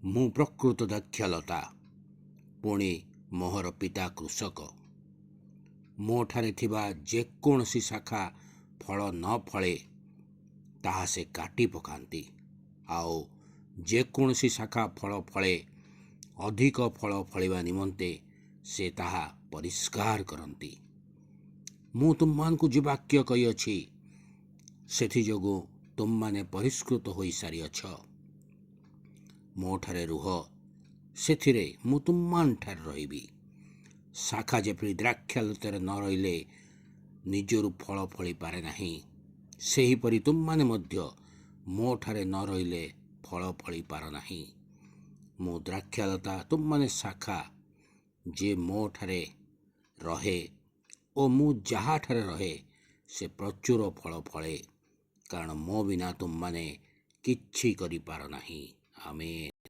ମୁଁ ପ୍ରକୃତ ଦାକ୍ଷଲତା, ପୁଣି ମୋହର ପିତା କୃଷକ। ମୋଠାରେ ଥିବା ଯେକୌଣସି ଶାଖା ଫଳ ନ ଫଳେ ତାହା ସେ କାଟି ପକାନ୍ତି, ଆଉ ଯେକୌଣସି ଶାଖା ଫଳ ଫଳେ ଅଧିକ ଫଳ ଫଳିବା ନିମନ୍ତେ ସେ ତାହା ପରିଷ୍କାର କରନ୍ତି। ମୁଁ ତୁମମାନଙ୍କୁ ଯେ ବାକ୍ୟ କହିଅଛି ସେଥିଯୋଗୁଁ ତୁମମାନେ ପରିଷ୍କୃତ ହୋଇସାରିଅଛ। ମୋଠାରେ ରୁହ, ସେଥିରେ ମୁଁ ତୁମମାନଠାରେ ରହିବି। ଶାଖା ଯେପରି ଦ୍ରାକ୍ଷାଲତାରେ ନ ରହିଲେ ନିଜରୁ ଫଳ ଫଳିପାରେ ନାହିଁ, ସେହିପରି ତୁମମାନେ ମଧ୍ୟ ମୋଠାରେ ନ ରହିଲେ ଫଳ ଫଳିପାର ନାହିଁ। ମୁଁ ଦ୍ରାକ୍ଷାଲତା, ତୁମମାନେ ଶାଖା। ଯେ ମୋଠାରେ ରହେ ଓ ମୁଁ ଯାହାଠାରେ ରହେ ସେ ପ୍ରଚୁର ଫଳ ଫଳେ, କାରଣ ମୋ ବିନା ତୁମମାନେ କିଛି କରିପାର ନାହିଁ। ଆମେନ୍।